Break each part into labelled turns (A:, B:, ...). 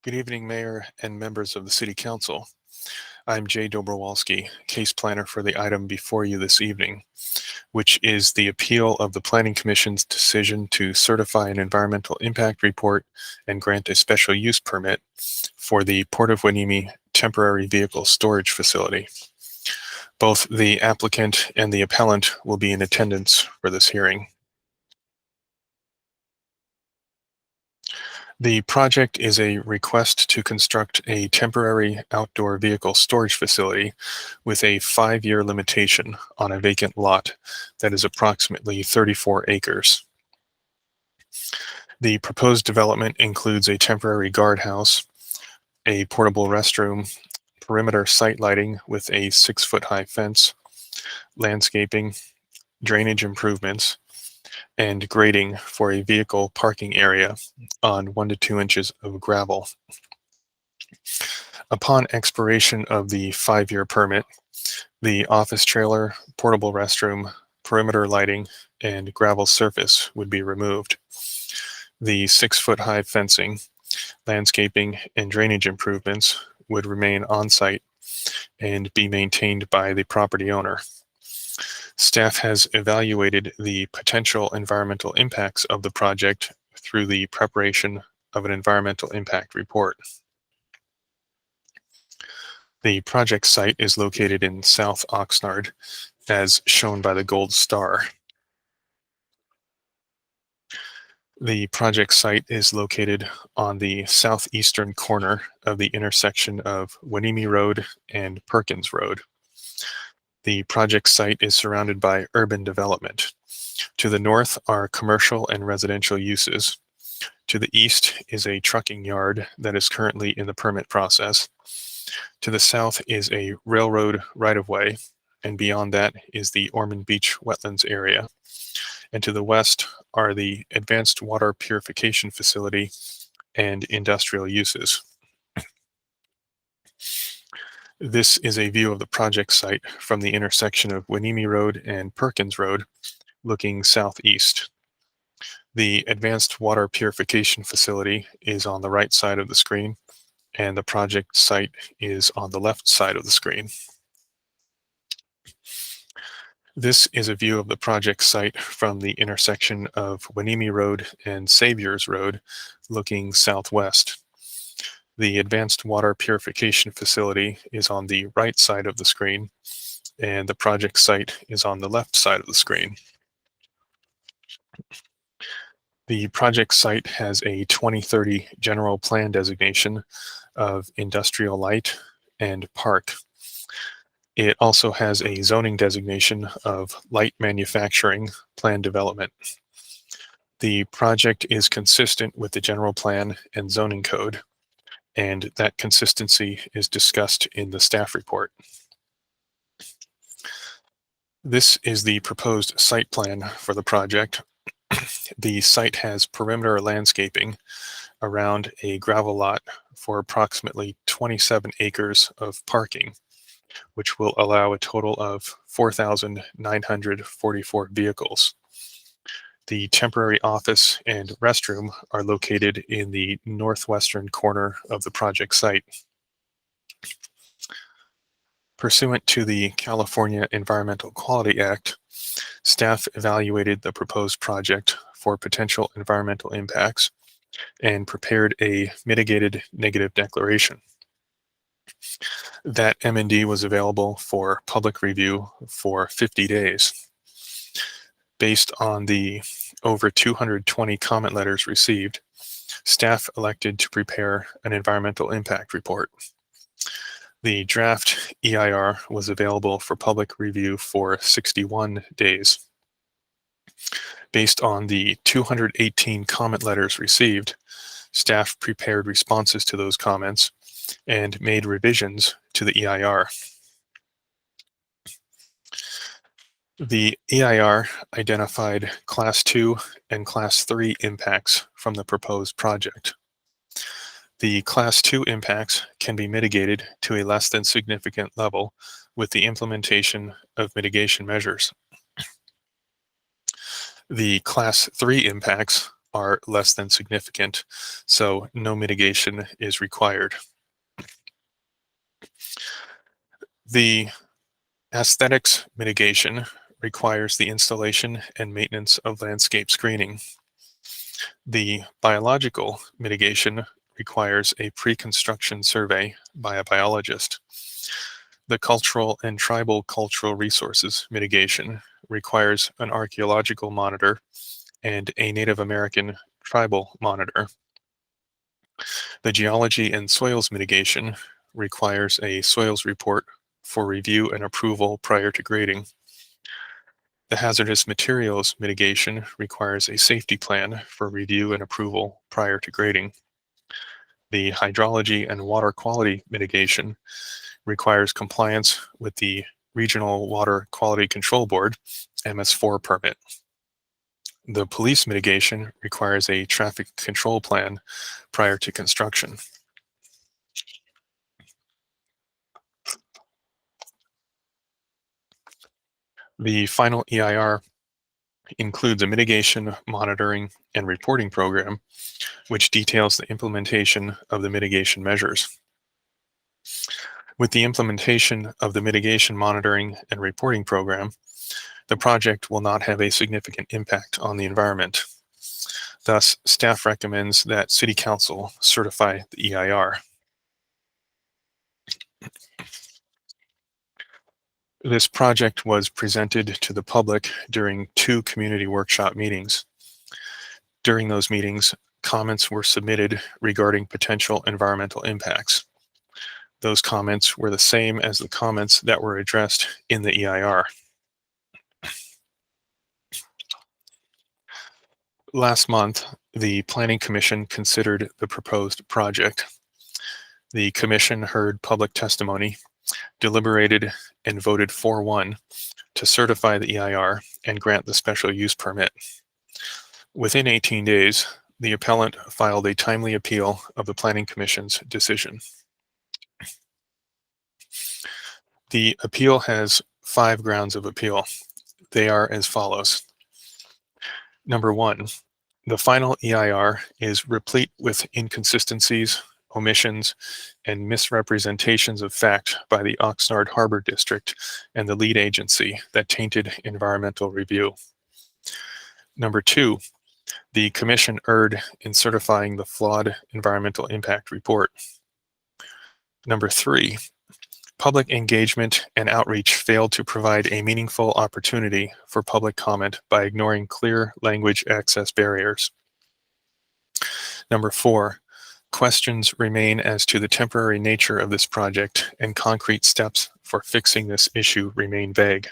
A: Good evening, Mayor and members of the City Council. I'm Jay Dobrowolski, case planner for the item before you this evening, which is the appeal of the Planning Commission's decision to certify an environmental impact report and grant a special use permit for the Port of Hueneme temporary vehicle storage facility. Both the applicant and the appellant will be in attendance for this hearing. The project is a request to construct a temporary outdoor vehicle storage facility with a 5-year limitation on a vacant lot that is approximately 34 acres. The proposed development includes a temporary guardhouse, a portable restroom, perimeter site lighting with a 6-foot-high fence, landscaping, drainage improvements, and grading for a vehicle parking area on 1 to 2 inches of gravel. Upon expiration of the 5-year permit, the office trailer, portable restroom, perimeter lighting, and gravel surface would be removed. The 6-foot-high fencing, landscaping, and drainage improvements would remain on-site and be maintained by the property owner. Staff has evaluated the potential environmental impacts of the project through the preparation of an environmental impact report. The project site is located in South Oxnard, as shown by the gold star. The project site is located on the southeastern corner of the intersection of Hueneme Road and Perkins Road. The project site is surrounded by urban development. To the north are commercial and residential uses. To the east is a trucking yard that is currently in the permit process. To the south is a railroad right-of-way, and beyond that is the Ormond Beach wetlands area. And to the west are the advanced water purification facility and industrial uses. This is a view of the project site from the intersection of Hueneme Road and Perkins Road, looking southeast. The advanced water purification facility is on the right side of the screen, and the project site is on the left side of the screen. This is a view of the project site from the intersection of Hueneme Road and Saviors Road, looking southwest. The advanced water purification facility is on the right side of the screen, and the project site is on the left side of the screen. The project site has a 2030 general plan designation of industrial light and park. It also has a zoning designation of light manufacturing plan development. The project is consistent with the general plan and zoning code, and that consistency is discussed in the staff report. This is the proposed site plan for the project. The site has perimeter landscaping around a gravel lot for approximately 27 acres of parking, which will allow a total of 4,944 vehicles. The temporary office and restroom are located in the northwestern corner of the project site. Pursuant to the California Environmental Quality Act, staff evaluated the proposed project for potential environmental impacts and prepared a mitigated negative declaration. That M&D was available for public review for 50 days. Based on the over 220 comment letters received, staff elected to prepare an environmental impact report. The draft EIR was available for public review for 61 days. Based on the 218 comment letters received, staff prepared responses to those comments and made revisions to the EIR. The EIR identified Class 2 and Class 3 impacts from the proposed project. The Class 2 impacts can be mitigated to a less than significant level with the implementation of mitigation measures. The Class 3 impacts are less than significant, so no mitigation is required. The aesthetics mitigation requires the installation and maintenance of landscape screening. The biological mitigation requires a pre-construction survey by a biologist. The cultural and tribal cultural resources mitigation requires an archaeological monitor and a Native American tribal monitor. The geology and soils mitigation requires a soils report for review and approval prior to grading. The hazardous materials mitigation requires a safety plan for review and approval prior to grading. The hydrology and water quality mitigation requires compliance with the Regional Water Quality Control Board MS4 permit. The police mitigation requires a traffic control plan prior to construction. The final EIR includes a mitigation, monitoring, and reporting program, which details the implementation of the mitigation measures. With the implementation of the mitigation, monitoring, and reporting program, the project will not have a significant impact on the environment. Thus, staff recommends that City Council certify the EIR. This project was presented to the public during 2 community workshop meetings. During those meetings, comments were submitted regarding potential environmental impacts. Those comments were the same as the comments that were addressed in the EIR. Last month, the Planning Commission considered the proposed project. The commission heard public testimony, deliberated, and voted 4-1 to certify the EIR and grant the special use permit. Within 18 days, the appellant filed a timely appeal of the Planning Commission's decision. The appeal has 5 grounds of appeal. They are as follows. Number 1, the final EIR is replete with inconsistencies, omissions, and misrepresentations of fact by the Oxnard Harbor District and the lead agency that tainted environmental review. Number 2, the commission erred in certifying the flawed environmental impact report. Number 3, public engagement and outreach failed to provide a meaningful opportunity for public comment by ignoring clear language access barriers. Number 4, questions remain as to the temporary nature of this project, and concrete steps for fixing this issue remain vague.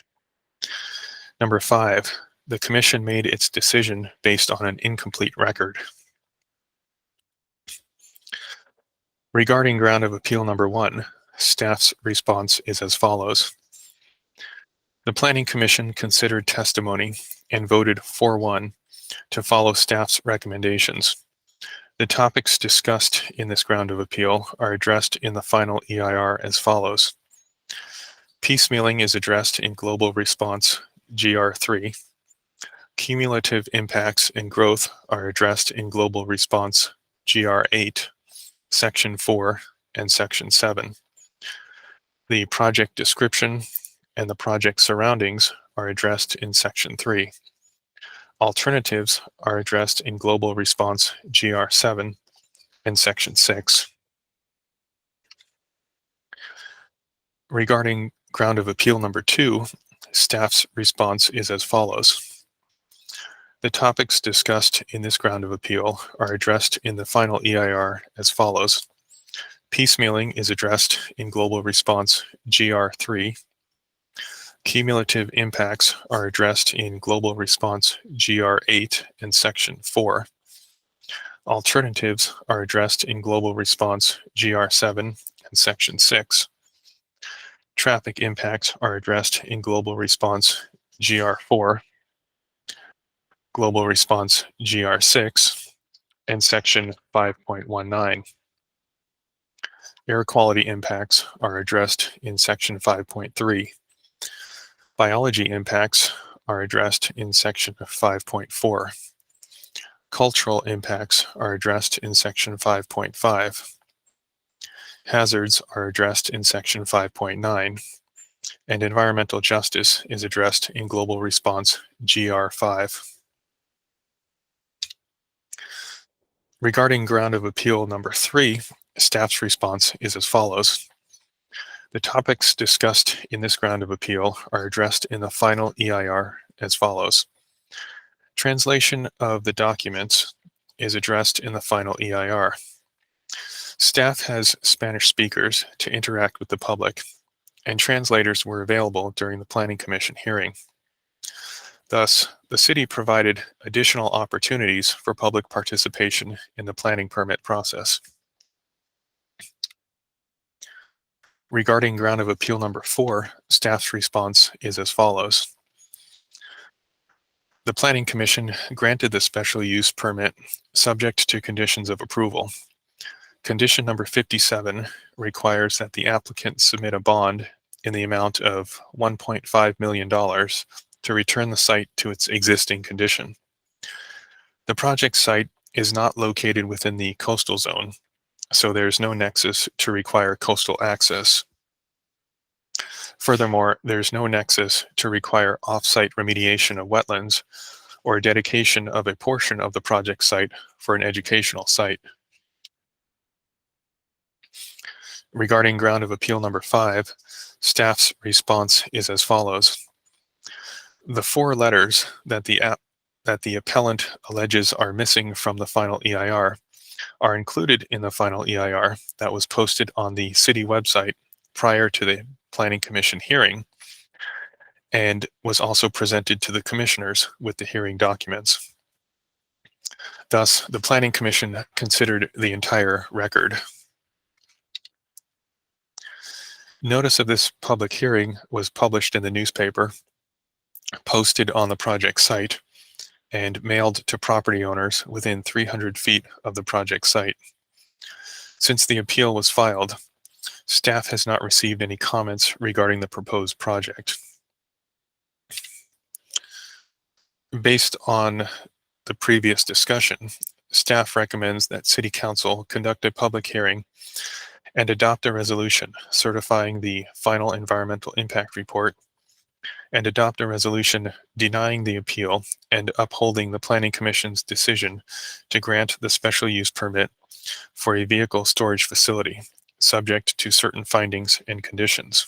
A: Number 5, the commission made its decision based on an incomplete record. Regarding ground of appeal number 1, staff's response is as follows. The Planning Commission considered testimony and voted 4-1 to follow staff's recommendations. The topics discussed in this ground of appeal are addressed in the final EIR as follows. Piecemealing is addressed in Global Response GR3. Cumulative impacts and growth are addressed in Global Response GR8, Section 4, and Section 7. The project description and the project surroundings are addressed in Section 3. Alternatives are addressed in Global Response GR7 and Section 6. Regarding ground of appeal number 2, staff's response is as follows. The topics discussed in this ground of appeal are addressed in the final EIR as follows. Piecemealing is addressed in Global Response GR3. Cumulative impacts are addressed in Global Response GR8 and Section 4. Alternatives are addressed in Global Response GR7 and Section 6. Traffic impacts are addressed in Global Response GR4, Global Response GR6, and Section 5.19. Air quality impacts are addressed in Section 5.3. Biology impacts are addressed in Section 5.4. Cultural impacts are addressed in Section 5.5. Hazards are addressed in Section 5.9, and environmental justice is addressed in Global Response GR5. Regarding ground of appeal number 3, staff's response is as follows. The topics discussed in this ground of appeal are addressed in the final EIR as follows. Translation of the documents is addressed in the final EIR. Staff has Spanish speakers to interact with the public, and translators were available during the Planning Commission hearing. Thus, the city provided additional opportunities for public participation in the planning permit process. Regarding ground of appeal number 4, staff's response is as follows. The Planning Commission granted the special use permit subject to conditions of approval. Condition number 57 requires that the applicant submit a bond in the amount of $1.5 million to return the site to its existing condition. The project site is not located within the coastal zone, so there's no nexus to require coastal access. Furthermore, there's no nexus to require off-site remediation of wetlands or dedication of a portion of the project site for an educational site. Regarding ground of appeal number 5, staff's response is as follows. The 4 letters that the appellant alleges are missing from the final EIR are included in the final EIR that was posted on the city website prior to the Planning Commission hearing and was also presented to the commissioners with the hearing documents. Thus, the Planning Commission considered the entire record. Notice of this public hearing was published in the newspaper, posted on the project site, and mailed to property owners within 300 feet of the project site. Since the appeal was filed, staff has not received any comments regarding the proposed project. Based on the previous discussion, staff recommends that City Council conduct a public hearing and adopt a resolution certifying the final environmental impact report, and adopt a resolution denying the appeal and upholding the Planning Commission's decision to grant the special use permit for a vehicle storage facility, subject to certain findings and conditions.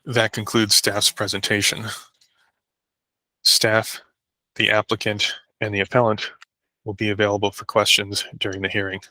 A: That concludes staff's presentation. Staff, the applicant, and the appellant will be available for questions during the hearing.